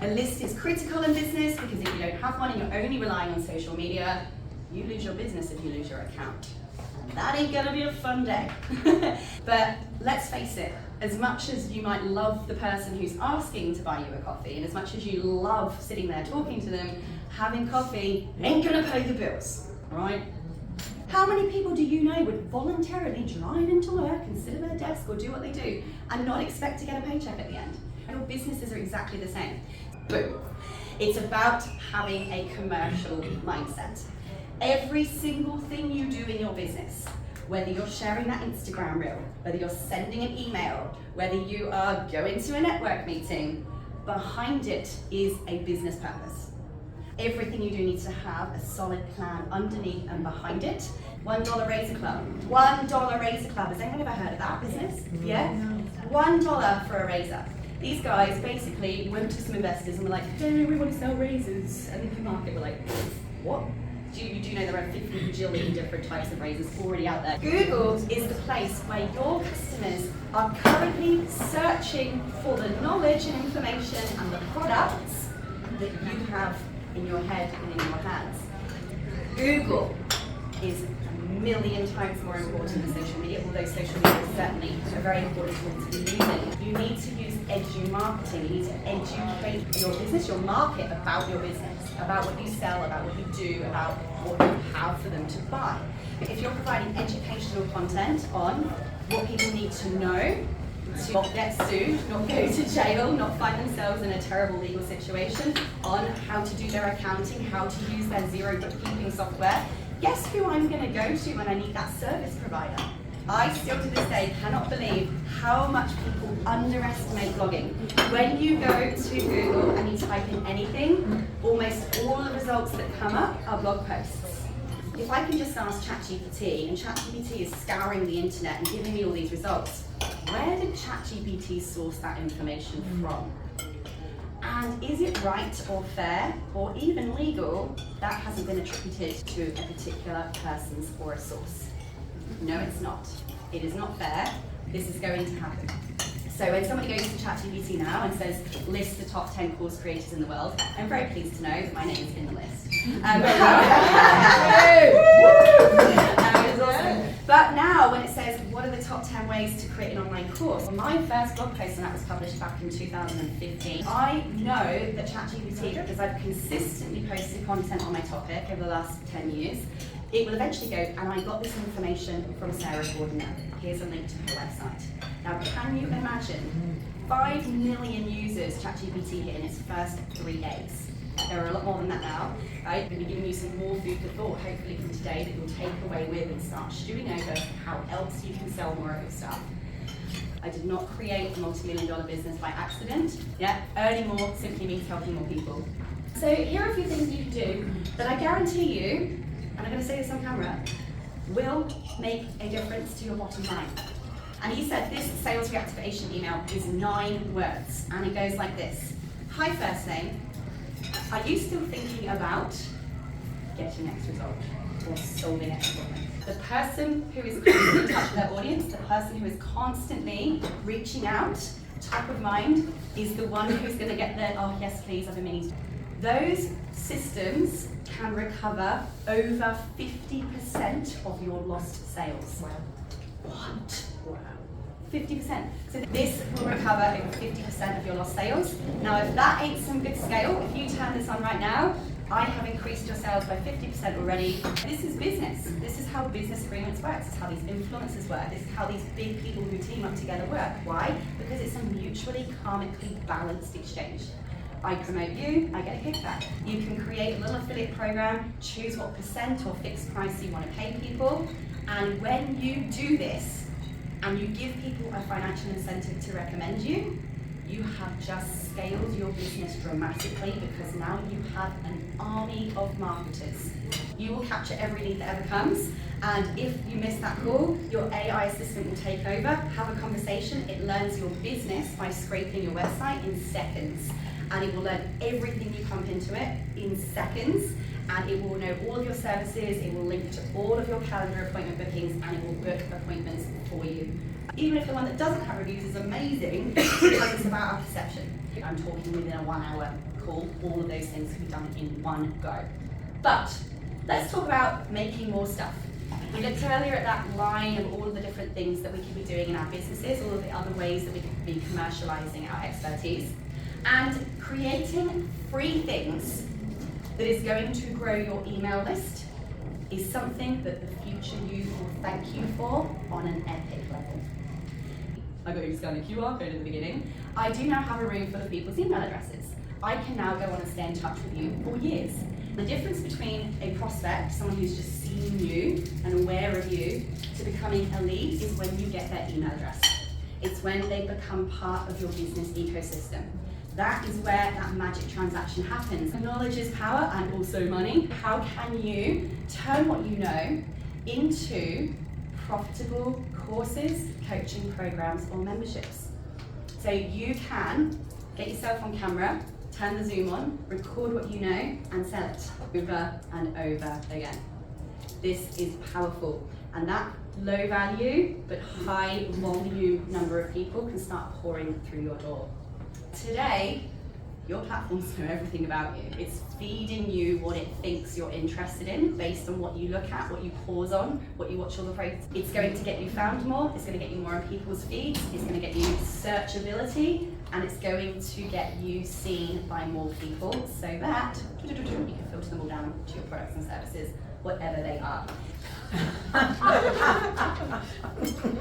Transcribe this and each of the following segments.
A list is critical in business because if you don't have one and you're only relying on social media, you lose your business if you lose your account. And that ain't gonna be a fun day. But let's face it, as much as you might love the person who's asking to buy you a coffee, and as much as you love sitting there talking to them, having coffee ain't gonna pay the bills, right? How many people do you know would voluntarily drive into work and sit at their desk or do what they do and not expect to get a paycheck at the end? Your businesses are exactly the same. Boom. It's about having a commercial mindset. Every single thing you do in your business, whether you're sharing that Instagram reel, whether you're sending an email, whether you are going to a network meeting, behind it is a business purpose. Everything you do needs to have a solid plan underneath and behind it. $1 Razor Club. $1 Razor Club. Has anyone ever heard of that business? Yeah? $1 for a razor. These guys basically went to some investors and were like, hey, we want to sell razors. And the market were like, what? You do know there are 50 bajillion different types of razors already out there. Google is the place where your customers are currently searching for the knowledge and information and the products that you have in your head and in your hands. Google is a million times more important than social media, although social media is certainly a very important tool to be using. You need to use edu-marketing. You need to educate your business, your market about your business, about what you sell, about what you do, about what you have for them to buy. If you're providing educational content on what people need to know to not get sued, not go to jail, not find themselves in a terrible legal situation, on how to do their accounting, how to use their zero bookkeeping software, guess who I'm going to go to when I need that service provider? I still to this day cannot believe how much people underestimate blogging. When you go to Google and you type in anything, almost all the results that come up are blog posts. If I can just ask ChatGPT, and ChatGPT is scouring the internet and giving me all these results, where did ChatGPT source that information from? And is it right or fair or even legal that hasn't been attributed to a particular person's or a source? No, it's not. It is not fair. This is going to happen. So when somebody goes to ChatGPT now and says, list the top 10 course creators in the world, I'm very pleased to know that my name is in the list. But now when it says, what are the top 10 ways to create an online course? Well, my first blog post on that was published back in 2015. I know that ChatGPT, because I've consistently posted content on my topic over the last 10 years, it will eventually go, and I got this information from Sarah Cordiner. Here's a link to her website. Now, can you imagine 5 million users ChatGPT hit in its first 3 days? There are a lot more than that now, right? I'm going to be giving you some more food for thought, hopefully from today, that you'll take away with and start stewing over how else you can sell more of your stuff. I did not create a multi-million-dollar business by accident. Yeah, earning more simply means helping more people. So here are a few things you can do that I guarantee you, and I'm going to say this on camera, will make a difference to your bottom line. And he said this sales reactivation email is 9 words, and it goes like this. Hi, first name. Are you still thinking about getting X result or solving X problem? The person who is constantly in touch with their audience, the person who is constantly reaching out, top of mind, is the one who's going to get the, oh yes please, I've been meaning to. Those systems can recover over 50% of your lost sales. Wow. What? Wow. 50%. So this will recover over 50% of your lost sales. Now, if that ain't some good scale, if you turn this on right now, I have increased your sales by 50% already. This is business. This is how business agreements work. This is how these influencers work. This is how these big people who team up together work. Why? Because it's a mutually karmically balanced exchange. I promote you, I get a kickback. You can create a little affiliate program, choose what percent or fixed price you want to pay people, and when you do this, and you give people a financial incentive to recommend you, you have just scaled your business dramatically because now you have an army of marketers. You will capture every lead that ever comes, and if you miss that call, your AI assistant will take over, have a conversation. It learns your business by scraping your website in seconds, and it will learn everything you pump into it in seconds, and it will know all of your services, it will link to all of your calendar appointment bookings, and it will book appointments for you. Even if the one that doesn't have reviews is amazing, because it's about our perception. I'm talking within a 1 hour cool, all of those things can be done in one go. But let's talk about making more stuff. We looked earlier at that line of all of the different things that we could be doing in our businesses, all of the other ways that we could be commercializing our expertise, and creating free things that is going to grow your email list is something that the future you will thank you for on an epic level. I got you to scan a QR code at the beginning. I do now have a room full of people's email addresses. I can now go on and stay in touch with you for years. The difference between a prospect, someone who's just seen you and aware of you, to becoming a lead is when you get their email address. It's when they become part of your business ecosystem. That is where that magic transaction happens. Knowledge is power and also money. How can you turn what you know into profitable courses, coaching programs, or memberships? So you can get yourself on camera, turn the Zoom on, record what you know, and sell it over and over again. This is powerful, and that low value but high volume number of people can start pouring through your door. Today, your platforms know everything about you. It's feeding you what it thinks you're interested in based on what you look at, what you pause on, what you watch all the programs. It's going to get you found more, it's going to get you more on people's feeds, it's going to get you searchability, and it's going to get you seen by more people so that you can filter them all down to your products and services, whatever they are.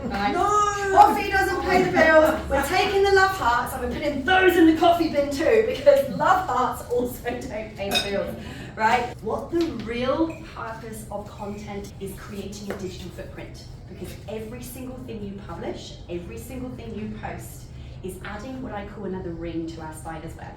Right. No! Coffee doesn't pay the bills. We're taking the love hearts and we're putting those in the coffee bin too, because love hearts also don't pay the bills. Right? What the real purpose of content is creating a digital footprint, because every single thing you publish, every single thing you post is adding what I call another ring to our spider's web.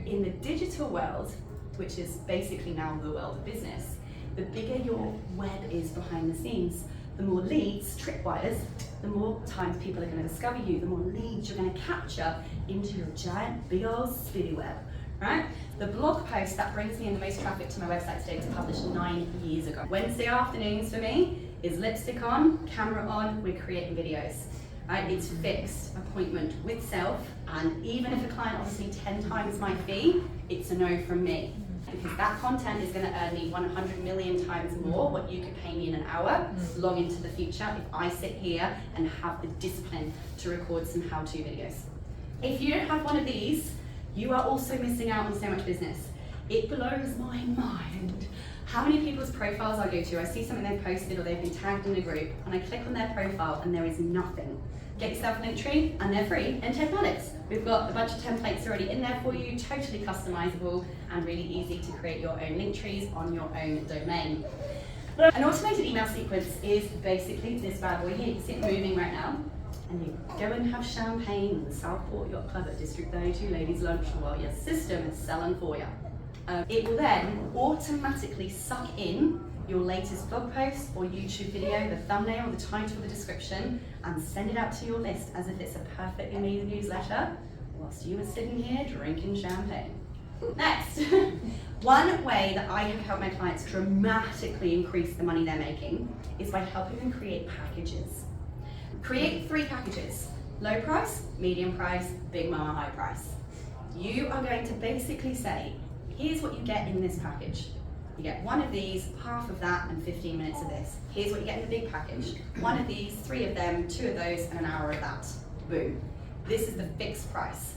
In the digital world, which is basically now the world of business, the bigger your web is behind the scenes, the more leads, tripwires, the more times people are going to discover you, the more leads you're going to capture into your giant, big old spidey web, right? The blog post that brings me in the most traffic to my website today was published 9 years ago. Wednesday afternoons for me is lipstick on, camera on, we're creating videos. Right? It's fixed appointment with self, and even if a client offers me 10 times my fee, it's a no from me. Because that content is going to earn me 100 million times more what you could pay me in an hour long into the future if I sit here and have the discipline to record some how-to videos. If you don't have one of these, you are also missing out on so much business. It blows my mind how many people's profiles I go to. I see something they've posted or they've been tagged in a group, and I click on their profile and there is nothing. Get yourself a Linktree, and they're free in 10 minutes. We've got a bunch of templates already in there for you, totally customizable and really easy to create your own Linktrees on your own domain. An automated email sequence is basically this bad boy here. You can see it moving right now. And you go and have champagne in the Southport Yacht Club at District 32 Ladies Lunch while your system is selling for you. It will then automatically suck in your latest blog post or YouTube video, the thumbnail, the title, the description, and send it out to your list as if it's a perfectly amazing newsletter whilst you are sitting here drinking champagne. Next, one way that I have helped my clients dramatically increase the money they're making is by helping them create packages. Create 3 packages: low price, medium price, big mama high price. You are going to basically say, here's what you get in this package. You get 1 of these, half of that, and 15 minutes of this. Here's what you get in the big package. 1 of these, 3 of them, 2 of those, and an hour of that. Boom. This is the fixed price.